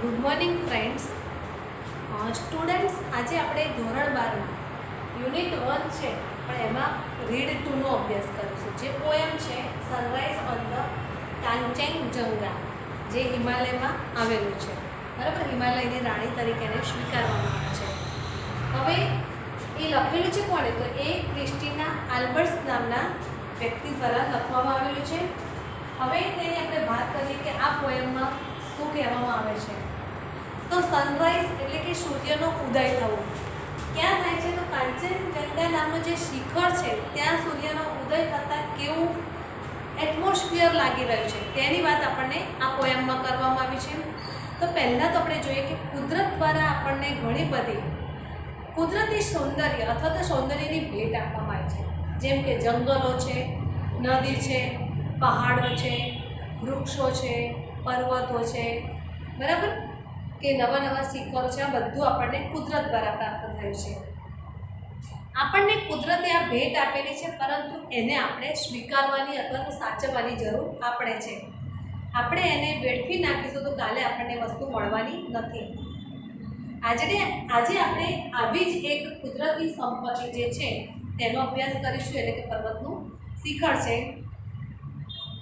Good morning friends. Students, આજે આપણે ધોરણ 12 યુનિટ 1 છે પણ એમાં રીડ 2 નો અભ્યાસ કરીશું. જે પોએમ છે સનરાઈઝ ઓન ધ કાંચનજંગા, જે હિમાલયમાં આવેલું છે. બરાબર, હિમાલયની રાણી તરીકે એને સ્વીકારવામાં આવે છે. હવે એ લખેલું છે કોણે? તો એ ક્રિસ્ટીના આલ્બર્ટ્સ નામના વ્યક્તિ દ્વારા લખવામાં આવેલું છે. હવે તેની આપણે વાત કરીએ કે આ પોએમમાં શું કહેવામાં આવે છે. તો સનરાઈઝ એટલે કે સૂર્યનો ઉદય થવો ક્યાં થાય છે? તો કાંચનજંગા નામનું જે શિખર છે ત્યાં સૂર્યનો ઉદય થતાં કેવું એટમોસ્ફિયર લાગી રહ્યું છે તેની વાત આપણને આ પોએમમાં કરવામાં આવી છે. તો પહેલાં તો આપણે જોઈએ કે કુદરત દ્વારા આપણને ઘણી બધી કુદરતી સૌંદર્ય અથવા તો સૌંદર્યની ભેટ આપવામાં આવી છે. જેમ કે જંગલો છે, નદી છે, પહાડો છે, વૃક્ષો છે, પર્વતો છે, બરાબર, કે નવા નવા શિખરો છે. આ બધું આપણને કુદરત દ્વારા પ્રાપ્ત થયું છે. આપણને કુદરતે આ ભેટ આપેલી છે, પરંતુ એને આપણે સ્વીકારવાની અથવા તો સાચવવાની જરૂર આપણે છે. આપણે એને વેડફી નાખીશું તો કાલે આપણને વસ્તુ મળવાની નથી. આજે આપણે આવી જ એક કુદરતી સંપત્તિ જે છે તેનો અભ્યાસ કરીશું, એટલે કે પર્વતનું શિખર છે.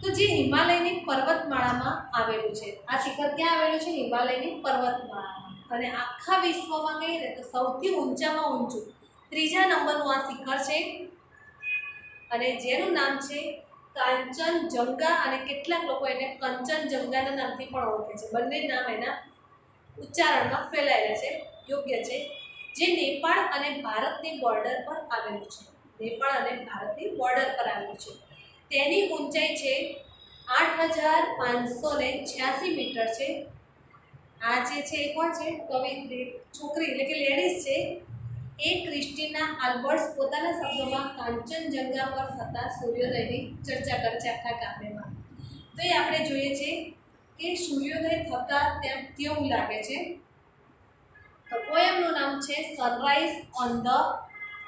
તો જે હિમાલયની પર્વતમાળામાં આવેલું છે. આ શિખર ક્યાં આવેલું છે? હિમાલયની પર્વતમાળામાં. અને આખા વિશ્વમાં કહીએ તો સૌથી ઊંચામાં ઊંચું 3જા નંબરનું આ શિખર છે, અને જેનું નામ છે કાંચનજંગા, અને કેટલાક લોકો એને કંચનજંગાના નામથી પણ ઓળખે છે. બંને નામ એના ઉચ્ચારણમાં ફેલાયેલા છે, યોગ્ય છે. જે નેપાળ અને ભારતની બોર્ડર પર આવેલું છે. નેપાળ અને ભારતની બોર્ડર પર આવેલું છે. તેની ઊંચાઈ છે 8586 મીટર છે. આ જે છે એ કોણ છે? કવિ છોકરી એટલે કે લેડીઝ છે એ ક્રિસ્ટીના આલ્બર્ટ્સ પોતાના શબ્દોમાં કાંચનજંગા પર થતા સૂર્યોદયની ચર્ચા કરે છે આખા કાવ્યમાં. તો એ આપણે જોઈએ છે કે સૂર્યોદય થતાં ત્યાં કેવું લાગે છે. તો પોએમનું નામ છે સનરાઈઝ ઓન ધ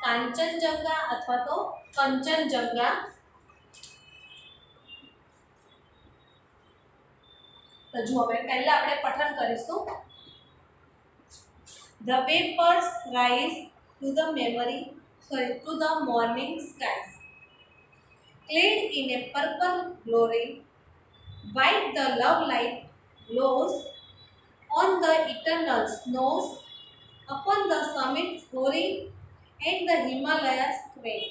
કાંચનજંગા અથવા તો કંચનજંગા. તો જો હવે પહેલા આપણે પઠન કરીશું. The vapors rise to the morning skies, clad in a purple glory, white the love light glows on the eternal snows, upon the summits hoary, and the Himalayas sway.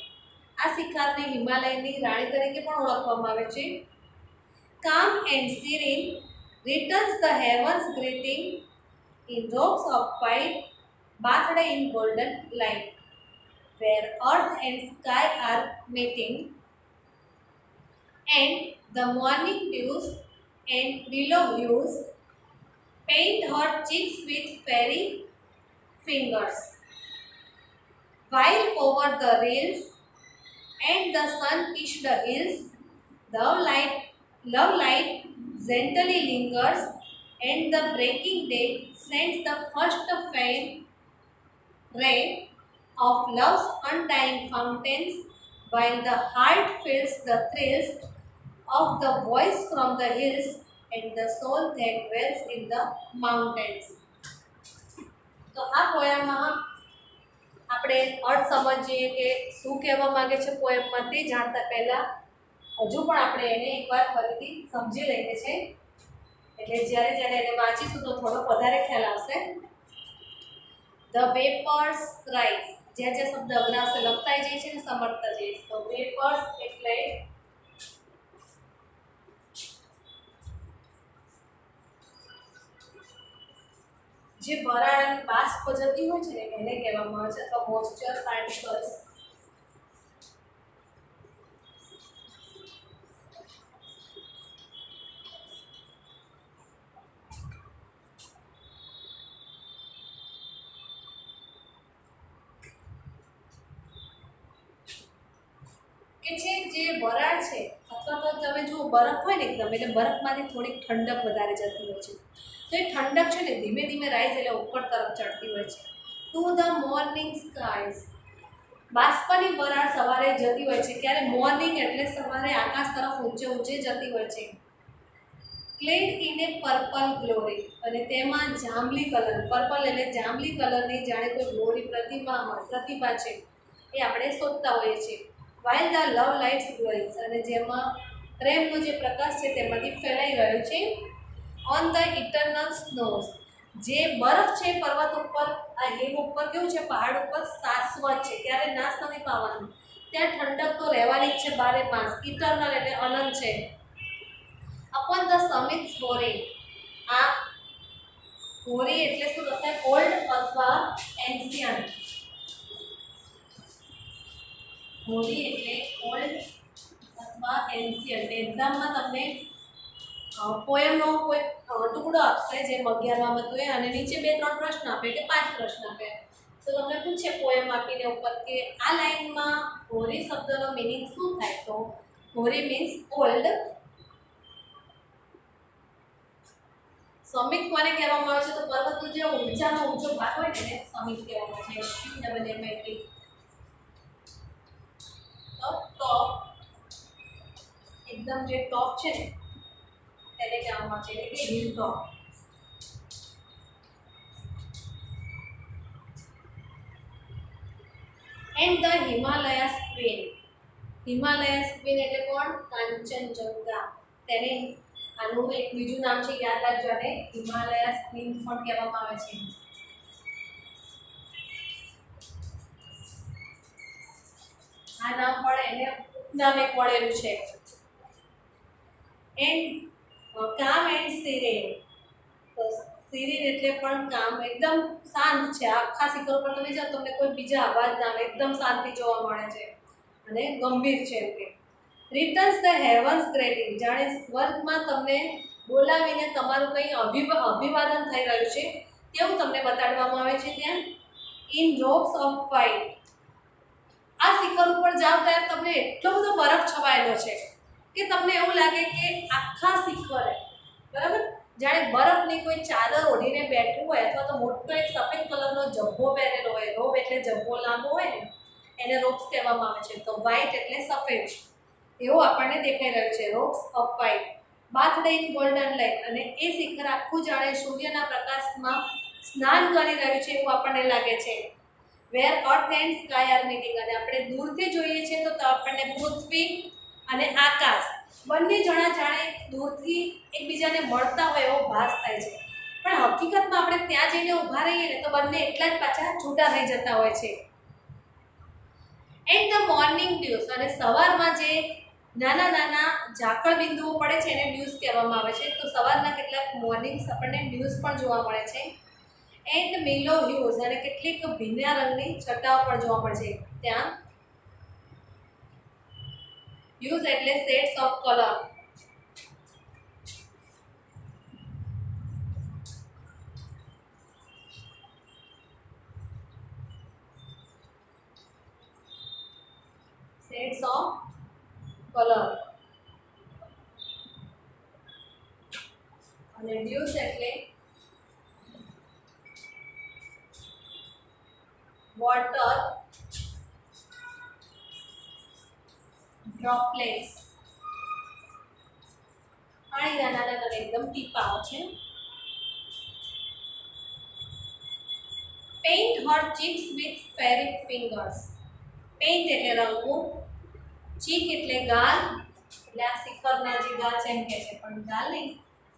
આ શિખરને હિમાલયની રાણી તરીકે પણ ઓળખવામાં આવે છે. Calm and serene returns the heavens greeting in robes of white, bathed in golden light, where earth and sky are meeting, and the morning dews and willow hues paint her cheeks with fairy fingers, while over the rills and the sun-kissed hills, love light gently lingers, and the breaking day sends the first faint ray of love's undying fountains, while the heart feels the thrills of the voice from the hills and the soul that dwells in the mountains. તો આ પોએમમાં આપણે અર્થ સમજીએ કે શું કહેવા માંગે છે પોએમમાં, તે જાણતા પહેલાં હજુ પણ આપણે એને એકવાર ફરીથી સમજી લઈએ છે, એટલે જ્યારે એને વાંચીશું તો થોડો વધારે ખ્યાલ આવશે. ધ વેપર્સ રાઇઝ, જ્યાં જ્યાં શબ્દ અઘરા આવશે લખતા જઈએ છે ને સમજતા જઈએ. તો વેપર્સ એટલે જે વરાળની બાષ્પ જતી હોય છે ને એને કહેવામાં આવે છે, અથવા મોઇસ્ચર પાર્ટિકલ્સ. કે છે જે વરાળ છે, અથવા તો તમે જુઓ બરફ હોય ને એકદમ, એટલે બરફમાંથી થોડીક ઠંડક વધારે જતી હોય છે. તો એ ઠંડક છે ને ધીમે ધીમે રાઈઝ એટલે ઉપર તરફ ચડતી હોય છે. ટુ ધ મોર્નિંગ સ્કાઈઝ, બાષ્પની વરાળ સવારે જતી હોય છે. ક્યારે? મોર્નિંગ એટલે સવારે આકાશ તરફ ઊંચે ઊંચે જતી હોય છે. Clad in A purple glory, અને તેમાં જાંબલી કલર, પર્પલ એટલે જાંબલી કલરની જાણે કોઈ ગ્લોરી પ્રતિભા છે એ આપણે શોધતા હોઈએ છીએ. While the love lights glowing, અને જેમાં પ્રેમનો જે પ્રકાશ છે તેમાંથી ફેલાઈ રહ્યો છે. ઓન ધ ઇટરનલ સ્નોઝ, જે બરફ છે પર્વત ઉપર, આ હિલ ઉપર કેવું છે, પહાડ ઉપર શાશ્વત છે, ત્યારે નાશ નથી પાવાનું, ત્યાં ઠંડક તો રહેવાની જ છે બારે માસ. ઇટરનલ એટલે અનંત છે. અપોન ધ સમિટ્સ હોરી, આ હોરી એટલે શું થશે, ઓલ્ડ અથવા એન્શિયન્ટ. હોરી એટલે ઓલ્ડ અથવા એન્શિયન્ટ. એક્ઝામમાં તમને પોએમનો કોઈ ટુકડો આપશે, જેમ 11માં હતું એ, અને નીચે 2-3 પ્રશ્ન આપે કે 5 પ્રશ્ન આપે, તો તમને પૂછે પોએમ આપીને ઉપર કે આ લાઈનમાં હોરી શબ્દનો મિનિંગ શું થાય, તો હોરી મીન્સ ઓલ્ડ. સમિટ કોને કહેવામાં આવે છે, તો પર્વતનો જે ઊંચામાં ઊંચો ભાગ હોય ને એને સમિટ કહેવામાં આવે છે. SUMMIT. તો ટોપ, એકદમ જે ટોપ છે ને તેને કહેવામાં આવે છે, એટલે કે hill top. And the Himalayas queen, Himalayas queen એટલે કોણ, કાંચનજંગા. તેને આનું એક બીજું નામ છે, યાદ રાખજો, અને હિમાલયાસ ક્વીન પણ કહેવામાં આવે છે. આ નામ પણ એને ઉપનામ એક મળેલું છે. એન્ડ કામ એન્ડ સિરેન, તો સિરેન એટલે પણ કામ, એકદમ શાંત છે. આખા શિખર પર તમે જાઓ તમને કોઈ બીજા અવાજ ના આવે, એકદમ શાંતિ જોવા મળે છે અને ગંભીર છે. એમ કે રિટર્ન્સ ધ હેવન્સ ગ્રેટિંગ, જાણે સ્વર્ગમાં તમને બોલાવીને તમારું કંઈ અભિવાદન થઈ રહ્યું છે તેવું તમને બતાડવામાં આવે છે ત્યાં. ઇન રોબ્સ ઓફ વ્હાઇટ, આ શિખર ઉપર જાઓ ત્યારે તમને એટલો બધો બરફ છવાયેલો છે કે તમને એવું લાગે કે આખા શિખરે, બરાબર, જાણે બરફની કોઈ ચાદર ઓઢીને બેઠું હોય, અથવા તો મોટો એક સફેદ કલરનો જબ્બો પહેરેલો હોય. રોબ એટલે જબ્બો લાંબો હોય ને એને રોબ્સ કહેવામાં આવે છે. તો વ્હાઇટ એટલે સફેદ, એવું આપણને દેખાઈ રહ્યું છે, robes of white. Bathed in golden light, અને એ શિખર આખું જાણે સૂર્યના પ્રકાશમાં સ્નાન કરી રહ્યું છે એવું આપણને લાગે છે. Where earth and sky are meeting, અને આપણે દૂરથી જોઈએ છીએ તો આપણને પૃથ્વી અને આકાશ બંને જણા જાણે દૂરથી એકબીજાને મળતા હોય એવો ભાસ થાય છે, પણ હકીકતમાં આપણે ત્યાં જઈને ઊભા રહીએ ને તો બંને એટલા જ પાછા છૂટા થઈ જતા હોય છે. એન્ડ ધ મોર્નિંગ ડ્યુઝ, અને સવારમાં જે નાના નાના ઝાકળ બિંદુઓ પડે છે એને ડ્યુઝ કહેવામાં આવે છે. તો સવારના કેટલાક મોર્નિંગ્સ આપણને ડ્યુઝ પણ જોવા મળે છે. એન્ડ મિલો હ્યુઝ, અને કેટલીક ભીના રંગની છટાઓ પણ જોવા મળે છે ત્યાં. હ્યુઝ એટલે shades of colour. Shades of colour. અને ડ્યુઝ એટલે વોટર ડ્રોપલેટ્સ, પાણીના નાના નાના એકદમ ટીપાઓ છે. Paint Har cheeks with ferry fingers, paint એટલે રંગવું, ચીક એટલે ગાલ, એટલે આ શિખરના જે ગાલ છે એમ કે છે, પણ ગાલ નહીં,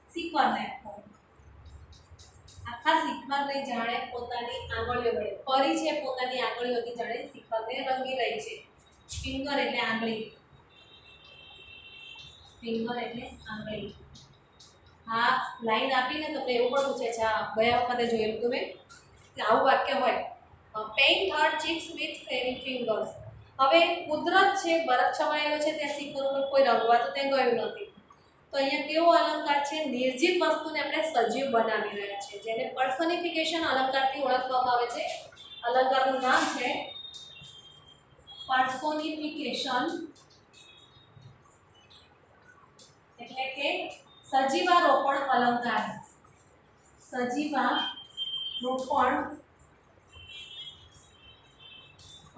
શિખરને આખા શિખરને જાણે પોતાની આંગળીઓ વડે, પરી છે પોતાની આંગળીઓથી જાણે શિખરને રંગી રહી છે. ફિંગર એટલે આંગળી, ફિંગર એટલે આંગળી. હા, લાઈન આપીને તમને એવું પણ પૂછે છે, હા ગયા વખતે જોયેલું તમે કે આવું વાક્ય હોય, paint Har cheeks with ferry fingers. હવે કુદરત છે, બરફ છવાયેલો છે, ત્યાં શિખર ઉપર કોઈ રંગવા તો ત્યાં ગયું નથી. તો અહીંયા કેવો અલંકાર છે, નિર્જીવ વસ્તુને આપણે સજીવ બનાવી રહ્યા છે, જેને પર્સોનિફિકેશન અલંકારથી ઓળખવામાં આવે છે. અલંકારનું નામ છે પર્સોનિફિકેશન, એટલે કે સજીવારોપણ અલંકાર. સજીવારોપણ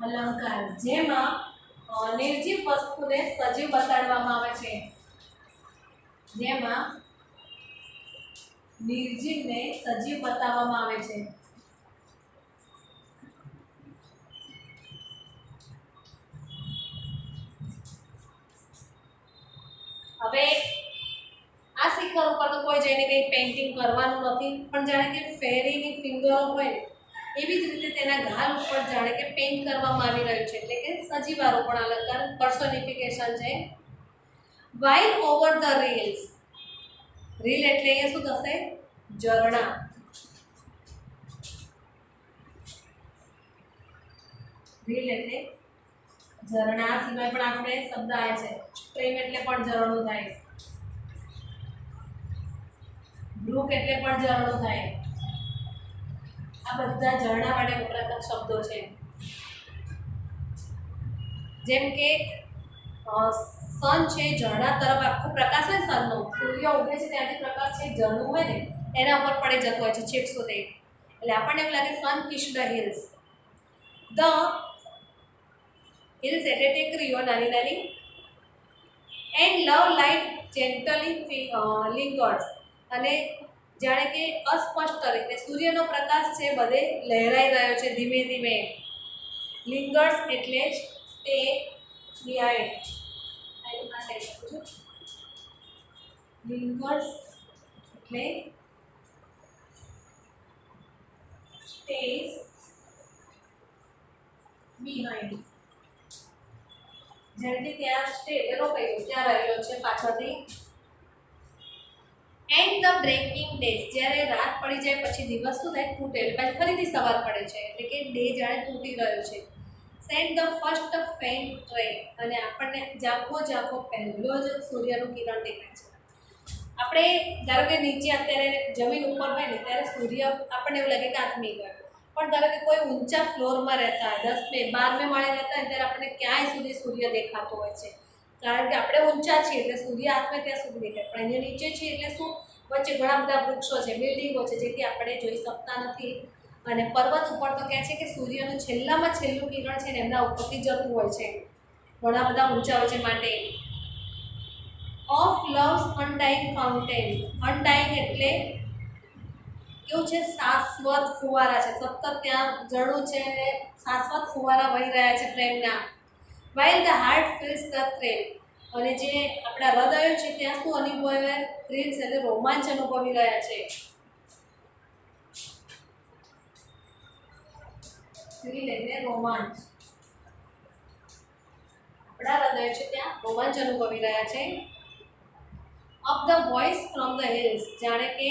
અલંકાર, જેમાં નિર્જીવ વસ્તુને સજીવ બતાડવામાં આવે છે, જેમાં નિર્જીવને સજીવ બતાવવામાં આવે છે. હવે આ શિખર ઉપર તો કોઈ જઈને કંઈ પેઇન્ટિંગ કરવાનું નથી, પણ જાણે કે ફેરીની ફિંગરો હોય એવી જ રીતે તેના ગાલ ઉપર જાણે કે પેઇન્ટ કરવામાં આવી રહ્યું છે, એટલે કે સજીવારોપણ અલંકાર પર્સોનિફિકેશન છે. While over the reels, reel એટલે અહીંયા શું થશે? ઝરણા. રીલ એટલે ઝરણા સિવાય પણ આપણે શબ્દ આવે છે. સ્ટ્રીમ એટલે પણ ઝરણું થાય, બ્રુક એટલે પણ ઝરણું થાય. આ બધા ઝરણા માટે વપરાતા શબ્દો છે. જેમ કે સન છે, ઝરણા તરફ આખો પ્રકાશ હોય સનનો, સૂર્ય ઉગે છે ત્યાંથી પ્રકાશ છે, ઝરણું હોય ને એના ઉપર પડી જતો હોય છે છેક સુધી, એટલે આપણને એવું લાગે sun kiss the hills. The hills એટલે ટેકરીઓ નાની નાની. And love light gently lingers, અને જાણે કે અસ્પષ્ટ રીતે સૂર્યનો પ્રકાશ છે બધે લહેરાઈ રહ્યો છે ધીમે ધીમે. લિંગર્સ એટલે સ્ટે નિહાઇટ. લિંગર્સ એટલે સ્ટેઝ બિહાઇન્ડ, જેને કે ત્યાં સ્ટે એટલે રોકાઈ ગયો, ત્યાં રહેલો છે પાછળથી. એન્ડ ધ બ્રેકિંગ ડેઝ, જ્યારે રાત પડી જાય પછી દિવસ શું થાય? તૂટે, પછી ફરીથી સવાર પડે છે, એટલે કે ડે જાણે તૂટી રહ્યો છે. સેન્ડ ધ ફર્સ્ટ ફેન્ટ રે, અને આપણને ઝાંખો ઝાંખો પહેલો જ સૂર્યનું કિરણ દેખાય છે. આપણે ધારો કે નીચે અત્યારે જમીન ઉપર હોય ને ત્યારે સૂર્ય આપણને એવું લાગે કે આથમી ગયો, પણ ધારો કે કોઈ ઊંચા ફ્લોરમાં રહેતા હોય, 10મે 12મે માળે રહેતા હોય ત્યારે આપણને ક્યાંય સુધી સૂર્ય દેખાતો હોય છે, કારણ કે આપણે ઊંચા છીએ એટલે સૂર્ય આથમે ત્યાં સુધી દેખાય. પણ અહીંયા નીચે છીએ એટલે શું? વચ્ચે ઘણા બધા વૃક્ષો છે, બિલ્ડિંગો છે, જેથી આપણે જોઈ શકતા નથી. અને પર્વત ઉપર તો કહે છે કે સૂર્યનું છેલ્લામાં છેલ્લું કિરણ છે ને એમના ઉપરથી જતું હોય છે, ઘણા બધા ઊંચા હોય છે માટે. ઓફ લવ્સ અનડાઇંગ ફાઉન્ટેન, અનડાઇંગ એટલે કેવું છે? શાશ્વત ફુવારા છે, સતત ત્યાં ઝરણું છે અને શાશ્વત ફુવારા વહી રહ્યા છે પ્રેમના. While the heart feels the thrill, અને જે આપણા હૃદયો છે ત્યાં શું અનુભવે? થ્રિલ્સ એટલે રોમાંચ અનુભવી રહ્યા છે. થ્રિલ એટલે રોમાંચ, આપણા હૃદયો છે ત્યાં રોમાંચ અનુભવી રહ્યા છે. Of the voice from the hills, જાણે કે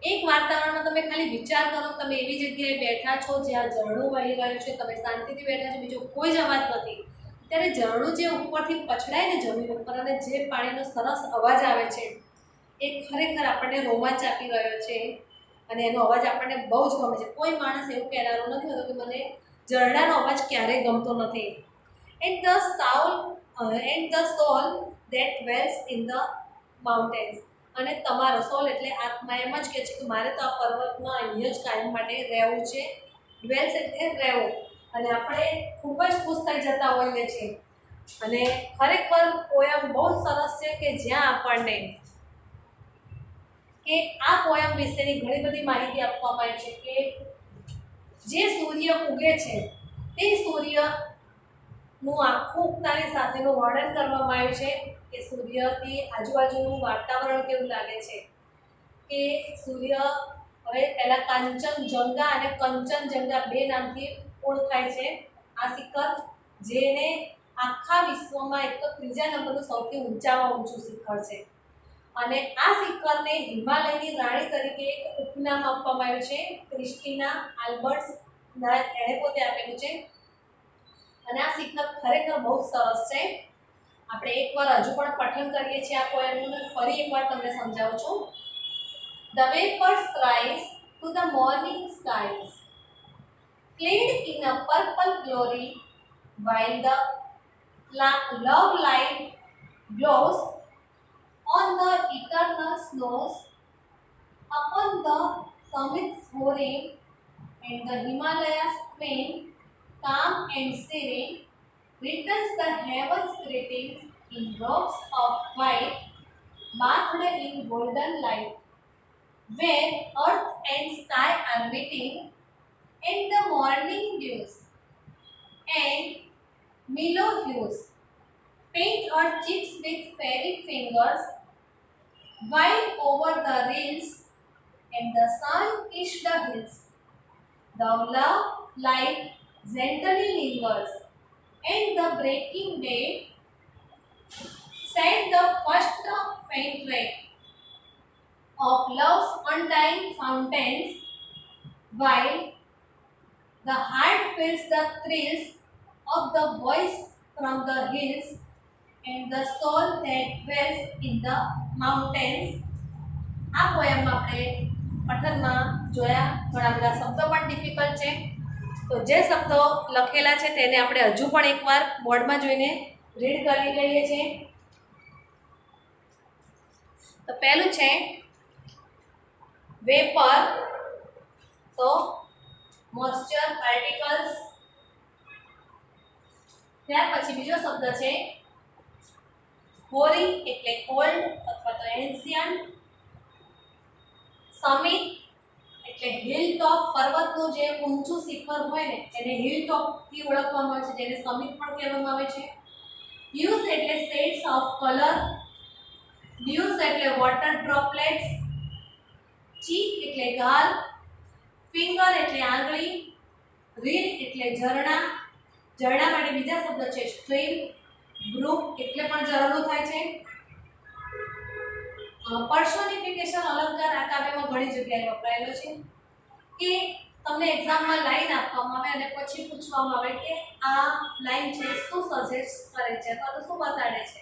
એક વાતાવરણમાં તમે ખાલી વિચાર કરો, તમે એવી જગ્યાએ બેઠા છો જ્યાં ઝરણું વહી રહ્યું છે, તમે શાંતિથી બેઠા છો, બીજો કોઈ જ અવાજ નથી, ત્યારે ઝરણું જે ઉપરથી પછડાય ને જમીન ઉપર અને જે પાણીનો સરસ અવાજ આવે છે એ ખરેખર આપણને રોમાંચ આપી રહ્યો છે, અને એનો અવાજ આપણને બહુ જ ગમે છે. કોઈ માણસ એવું કહેનારો નથી હોતો કે મને ઝરણાનો અવાજ ક્યારેય ગમતો નથી. And the soul that wells in the mountains, અને તમારો સોલ એટલે આત્મા એમ જ કહે છે કે મારે તો આ પર્વતમાં અહીંયા જ કાયમ માટે રહેવું છે. ડ્વેલ્સ એટલે રહેવું, અને આપણે ખૂબ જ ખુશ થઈ જતા હોઈએ છીએ. અને ખરેખર પોયમ બહુ સરસ છે કે જ્યાં આપણને કે આ પોયમ વિશેની ઘણી બધી માહિતી આપવામાં આવી છે કે જે સૂર્ય ઉગે છે તે સૂર્યનું આખું ઉગતાની સાથેનું વર્ણન કરવામાં આવ્યું છે કે સૂર્યથી આજુબાજુનું વાતાવરણ કેવું લાગે છે. કે સૂર્ય હવે પહેલાં કાંચનજંગા અને કંચનજંગા બે નામથી ઓળખાય છે આ શિખર, જેને આખા વિશ્વમાં એક તો ત્રીજા નંબરનું સૌથી ઊંચામાં ઊંચું શિખર છે. અને આ શિખરને હિમાલયની રાણી તરીકે એક ઉપનામ આપવામાં આવ્યું છે, ક્રિસ્ટીના આલ્બર્ટ્સ એણે પોતે આપેલું છે. અને આ શિખર ખરેખર બહુ સરસ છે. આપણે એકવાર હજુ પણ પઠન કરીએ છીએ આ પોયમનું, ફરી એકવાર તમને સમજાવું છું. The vapors rise to the morning skies, clad in a purple glory, while the love light glows on the eternal snows, upon the summits soaring, and the Himalayas twain, calm and serene, returns the heaven's greetings in robes of white, bathed in golden light. where earth and sky are meeting, and the morning dews and mellow hues paint our cheeks with fairy fingers, while over the rills and the sun kiss the hills. The love light gently lingers, and the breaking day sent the first faint ray of love's undying fountains, while the heart feels the thrills of the voice from the hills and the soul that dwells in the mountains. આ પોયમમાં આપણે પઠનમાં જોયા ઘણા બધા શબ્દો પણ difficult છે, તો જે શબ્દો લખેલા છે તેને આપણે હજુ પણ એકવાર બોર્ડમાં જોઈને રીડ કરી લઈએ છીએ. તો પહેલું છે વેપર, તો મોઇસ્ચર પાર્ટિકલ્સ. ત્યાર પછી બીજો શબ્દ છે હોરી એટલે ઓલ્ડ અથવા તો એન્શિયન્ટ. સમિટ એટલે હિલ ટોપ, પર્વતનું જે ઊંચું શિખર હોય ને એને હિલ ટોપ થી ઓળખવામાં આવે છે, જેને સમિટ પણ કહેવામાં આવે છે. હ્યુઝ એટલે શેડ્સ ઓફ કલર. ડ્યુઝ એટલે વોટર ડ્રોપલેટ્સ. ચીક એટલે ગાલ. ફિંગર એટલે આંગળી. રીલ એટલે ઝરણા. ઝરણા માટે બીજા શબ્દ છે સ્ટ્રીમ. બ્રુક એટલે પણ ઝરણું થાય છે. પર્સોનિફિકેશન અલંકાર આ કાવ્યમાં ઘણી જગ્યાએ વપરાયેલો છે કે તમને એક્ઝામમાં લાઈન આપવામાં આવે અને પછી પૂછવામાં આવે કે આ લાઈન છે શું સજેસ્ટ કરે છે અથવા તો શું બતાડે છે,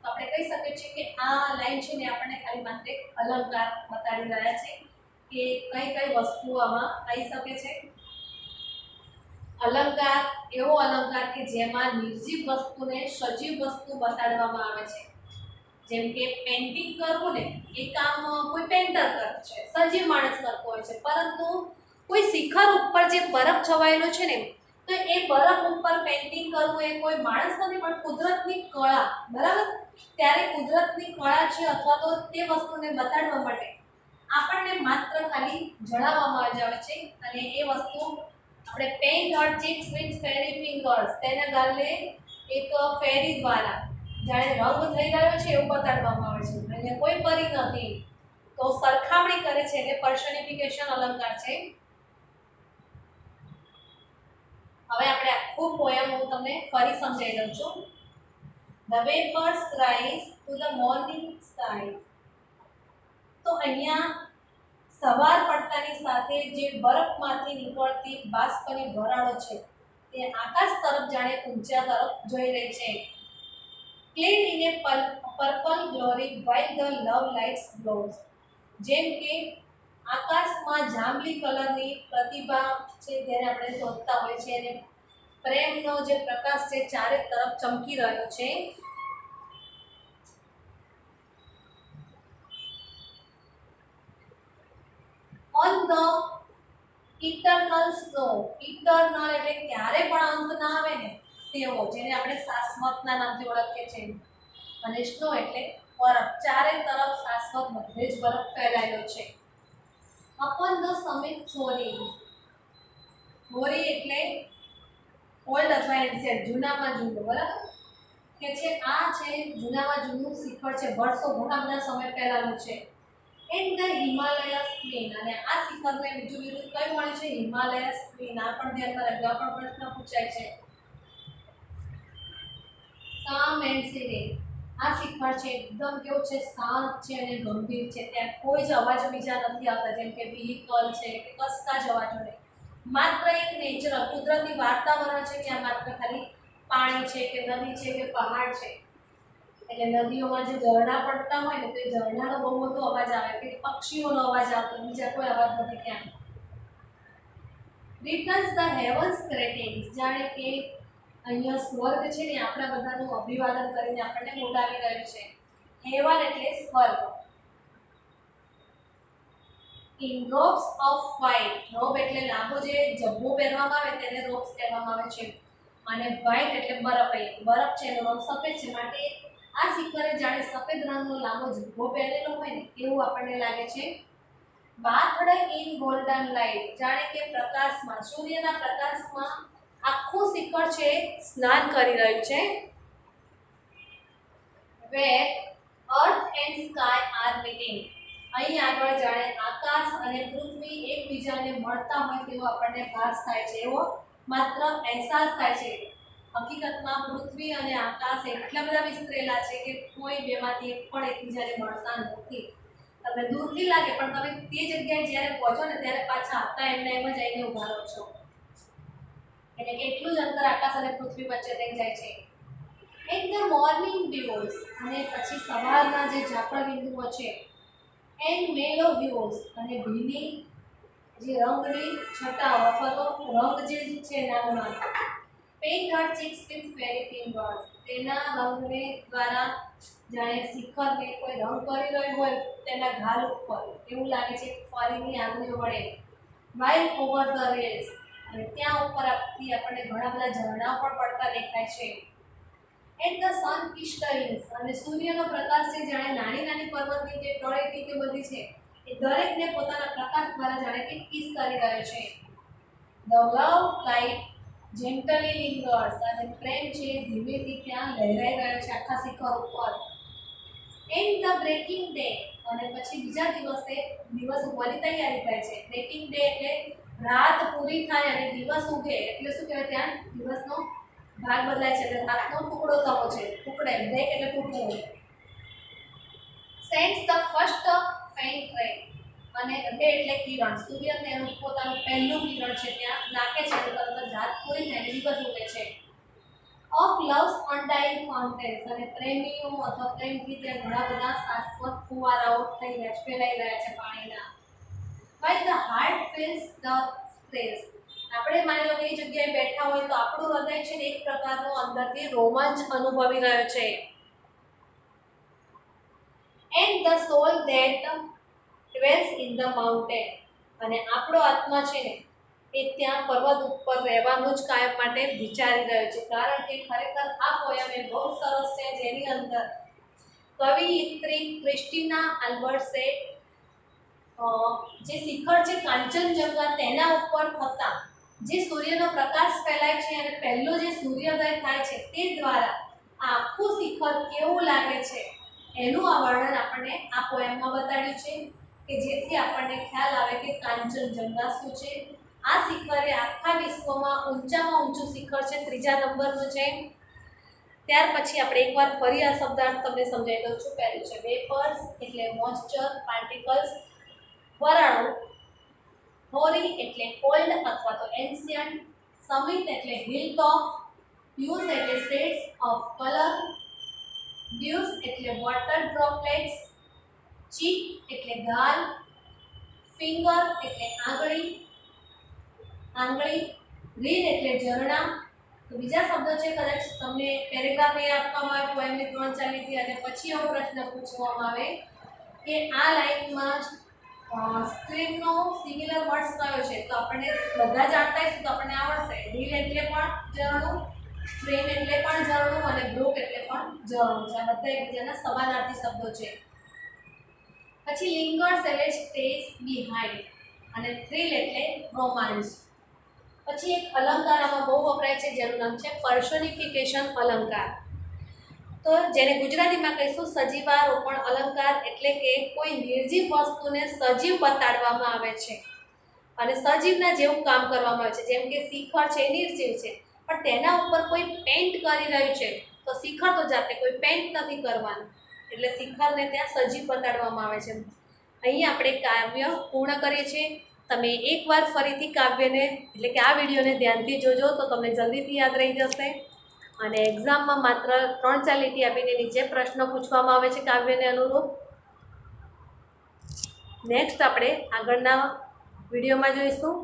તો આપણે કહી શકીએ છીએ કે આ લાઈન છે ને આપણને ખાલી માત્ર એક અલંકાર બતાડી રહ્યા છે કે કઈ કઈ વસ્તુઓ આમાં આવી શકે છે. અલંકાર એવો અલંકાર કે જેમાં નિર્જીવ વસ્તુને સજીવ વસ્તુ બતાડવામાં આવે છે. જેમ કે પેઇન્ટિંગ કરવું ને એ કામ કોઈ પેન્ટર કરે છે, સજીવ માણસ કરતો હોય છે, પરંતુ કોઈ શિખર ઉપર જે બરફ છવાયેલો છે ને તો એ બરફ ઉપર પેઇન્ટિંગ કરવું એ કોઈ માણસ નથી પણ કુદરતની કળા, બરાબર. ત્યારે કુદરતની કળા છે અથવા તો તે વસ્તુને બતાડવા માટે આપણને માત્ર ખાલી જણાવવામાં આવે છે અને એ વસ્તુ આપણે paint or cheeks with ferry fingers, તેના ગાલને એક ફેરી દ્વારા જાણે રંગ થઈ રહ્યો છે એવું બતાડવામાં આવે છે. અહીંયા કોઈ પરી નથી, તો સરખામણી કરે છે એટલે પર્સોનિફિકેશન અલંકાર છે. હવે આપણે આખું પોયમ હું તમને ફરી સમજાવી દઉં છું. The vapors rise to the morning skies. તો અહીંયા સવાર પડતાની સાથે જે બરફમાંથી નીકળતી બાષ્પની વરાળો છે તે આકાશ તરફ જાણે ઊંચા તરફ જોઈ રહી છે. Clad in a purple glory while the love lights glows. જેમ કે આકાશમાં જાંબલી કલરની પ્રતિભા છે જેને આપણે શોધતા હોય છે અને પ્રેમનો જે પ્રકાશ છે ચારે તરફ ચમકી રહ્યો છે. On the eternal snow, eternal એટલે ક્યારે પણ અંત ના આવે ને તેવો, જેને આપણે શાશ્વતના નામથી ઓળખીએ છીએ, અને સ્નો એટલે બરફ, ચારે તરફ શાશ્વત બધે જ બરફ ફેલાયેલો છે. Upon the summit soaring, હોરી એટલે ઓલ્ડ અથવા એન્શિયન્ટ, જૂનામાં જૂનું, બરાબર, કે છે આ છે જૂનામાં જૂનું શિખર છે, વર્ષો ઘણા બધા સમય પહેલાનું છે. એન્ડ ધ હિમાલયસ ક્વીન, અને આ શિખરને બીજું બિરુદ કયું મળે છે? હિમાલયસ ક્વીન. આ પણ ધ્યાનમાં રાખજો, આ પણ પ્રશ્ન પૂછાય છે. કામ એન્ડ સિરેન, આ શિખર છે એકદમ કેવું છે? શાંત છે અને ગંભીર છે. ત્યાં કોઈ જ અવાજ બીજા નથી આવતા, જેમ કે વ્હીકલ છે કે કશતા જ અવાજો નહીં. માત્ર એક નેચરલ કુદરતી વાતાવરણ છે, ત્યાં માત્ર ખાલી પાણી છે કે નદી છે કે પહાડ છે. એટલે નદીઓમાં જે ઝરણા પડતા હોય ને તો એ ઝરણાનો બહુ મોટો અવાજ આવે, કે પક્ષીઓનો અવાજ આવતો, બીજા કોઈ અવાજ નથી ત્યાં. રિટર્ન્સ ધ હેવન્સ ગ્રેટિંગ્સ, જાણે કે અહીંયા સ્વર્ગ છે ને આપણા બધાનું અભિવાદન કરીને આપણને બોલાવી રહ્યું છે. હેવન એટલે સ્વર્ગ. ઇન રોબ્સ ઓફ વ્હાઇટ, રોબ એટલે લાંબો જે જબ્બો પહેરવામાં આવે તેને રોબ્સ કહેવામાં આવે છે, અને વ્હાઇટ એટલે બરફ. બરફ છે એનો રંગ સફેદ છે, માટે આ શિખરે જાણે સફેદ રંગનો લાંબો જબ્બો પહેરેલો હોય ને એવું આપણને લાગે છે. bathed in golden light, જાણે કે પ્રકાશમાં, સૂર્યના પ્રકાશમાં આખું શિખર છે સ્નાન કરી રહ્યું છે. where earth and sky are meeting, અહીં આગળ જાણે આકાશ અને પૃથ્વી એકબીજાને મળતા હોય તેવો આપણને ભાસ થાય છે, એવો માત્ર અહેસાસ થાય છે. હકીકતમાં પૃથ્વી અને આકાશ એટલા બધા વિસ્તરેલા છે કે કોઈ બેમાંથી એક પણ એકબીજાને મળતા નથી. તમને દૂરથી લાગે પણ તમે તે જગ્યાએ જ્યારે પહોંચો ને ત્યારે પાછા હતા એમને એમ જ આવીને ઊભા રહો છો. એટલે કેટલું જ અંતર આકાશ અને પૃથ્વી વચ્ચે રહી જાય છે. એટ ધ મોર્નિંગ ડ્યુઝ, અને પછી સવારના જે ઝાકળ બિંદુઓ છે, એન્ડ મેલો વ્યુઝ, અને ભીની જે રંગની છટાઓ અથવા તો રંગ જે છે નાના paint Har cheeks with ferry fingers, તેના રંગને દ્વારા જાણે શિખરને કોઈ રંગ કરી રહ્યો હોય તેના ગાલ ઉપર એવું લાગે છે ફરીની આંગળીઓ વડે. વાઇલ ઓવર ધ રેલ્સ, અને ત્યાં ઉપર આપણને ઘણા બધા ઝરણાઓ પણ પડતા દેખાય છે. એટ ધ સન કિસ્ટઇન્સ, અને સૂર્યનો પ્રકાશ છે જાણે નાની નાની પર્વતની જે ટોળેટી કે બધી છે એ દરેકને પોતાના પ્રકાશ દ્વારા જાણે કે કિસ કરી રહ્યો છે. The love light gently lingers, અને પ્રેમ છે ધીમેથી ત્યાં લહેરાઈ રહ્યો છે આખા શિખર ઉપર. એન્ડ ધ બ્રેકિંગ ડે, અને પછી બીજા દિવસ ઉગવાની તૈયારી થાય છે. બ્રેકિંગ ડે એટલે રાત પૂરી થાય અને દિવસ ઉગે, એટલે શું કહેવાય ત્યાં દિવસનો ભાગ બદલાય છે, એટલે રાતનો ટુકડો થવો છે. ટુકડે બ્રેક એટલે ટુકડો. સેન્ડ્સ ધ ફર્સ્ટ ફેઇન્ટ રે, અને રે એટલે કિરણ, સૂર્ય તેનું પોતાનું પહેલું કિરણ છે ત્યાં નાખે છે, તરત જ રાત પૂરી થાય દિવસ ઉગે છે. ઓફ લવ્સ અનડાઇંગ ફાઉન્ટેન્સ, અને પ્રેમીઓ અથવા પ્રેમથી ત્યાં ઘણા બધા શાશ્વત ફુવારાઓ થઈ રહ્યા છે, ફેલાઈ રહ્યા છે પાણીના. While the heart feels the stress, આપણે માની લો કે એ જગ્યાએ બેઠા હોય તો આપણું હૃદય છે ને એક પ્રકારનો અંદરથી રોમાંચ અનુભવી રહ્યો છે. And the soul that dwells in the mountain, અને આપણો આત્મા છે ને એ ત્યાં પર્વત ઉપર રહેવાનું જ કાયમ માટે વિચારી રહ્યો છે. કારણ કે ખરેખર આ પોયમ એ બહુ સરસ છે, જેની અંદર કવિયત્રી ક્રિસ્ટીના આલ્બર્ટ્સે જે શિખર છે કાંચનજંગા તેના ઉપર થતા જે સૂર્યનો પ્રકાશ ફેલાય છે અને પહેલો જે સૂર્યોદય થાય છે તે દ્વારા આખું શિખર કેવું લાગે છે એનું આ વર્ણન આપણને આ પોયમમાં બતાડ્યું છે, કે જેથી આપણને ખ્યાલ આવે કે કાંચનજંગા શું છે. આ શિખર એ આખા વિશ્વમાં ઊંચામાં ઊંચું શિખર છે, 3જા નંબરનું છે. ત્યાર પછી આપણે એકવાર ફરી આ શબ્દાર્થ તમને સમજાવી દઉં છું. પહેલું છે વેપર્સ એટલે મોઇસ્ચર પાર્ટિકલ્સ, વરાળો, હોરી એટલે ઓલ્ડ અથવા તો એન્શિયન્ટ, સમિટ એટલે હિલ ટોપ, હ્યુઝ એટલે શેડ્સ ઓફ કલર, ડ્યુસ એટલે વોટર ડ્રોપલેટ્સ, ચીક એટલે ગાલ, ફિંગર એટલે આંગળી, રીલ એટલે ઝરણા. તો બીજા શબ્દો છે, કદાચ તમને પેરેગ્રાફ એ આપવામાં આવે પોએમની 3-4 લીટી અને પછી એવો પ્રશ્ન પૂછવામાં આવે કે આ લાઈનમાં સ્ટ્રીમનો સિમિલર વર્ડ્સ કયો છે, તો આપણને બધા જાણતા હશું તો આપણને આવડશે. રીલ એટલે પણ ઝરણું, સ્ટ્રીમ એટલે પણ ઝરણું અને બ્રુક એટલે પણ ઝરણું છે. આ બધા એકબીજાના સમાનાર્થી શબ્દો છે. પછી લિંગર્સ એટલે સ્ટેસ બિહાઇન્ડ અને થ્રિલ એટલે રોમાન્સ. પછી એક અલંકાર આમાં બહુ વપરાય છે જેનું નામ છે પર્સોનિફિકેશન અલંકાર. તો જેને ગુજરાતીમાં કહીશું સજીવારોપણ અલંકાર, એટલે કે કોઈ નિર્જીવ વસ્તુને સજીવ બતાડવામાં આવે છે અને સજીવના જેવું કામ કરવામાં આવે છે. જેમ કે શિખર છે નિર્જીવ છે પણ તેના ઉપર કોઈ પેઇન્ટ કરી રહ્યું છે, તો શિખર તો જાતે કોઈ પેઇન્ટ નથી કરવાનું, એટલે શિખરને ત્યાં સજીવ બતાડવામાં આવે છે. અહીં આપણે કાવ્ય પૂર્ણ કરીએ છીએ. તમે એકવાર ફરીથી કાવ્યને એટલે કે આ વિડીયોને ધ્યાનથી જોજો તો તમને જલ્દીથી યાદ રહી જશે. અને એક્ઝામમાં માત્ર 3-4 લીટી આપીને નીચે પ્રશ્ન પૂછવામાં આવે છે કાવ્યને અનુરૂપ. નેક્સ્ટ આપણે આગળના વિડીયોમાં જોઈશું.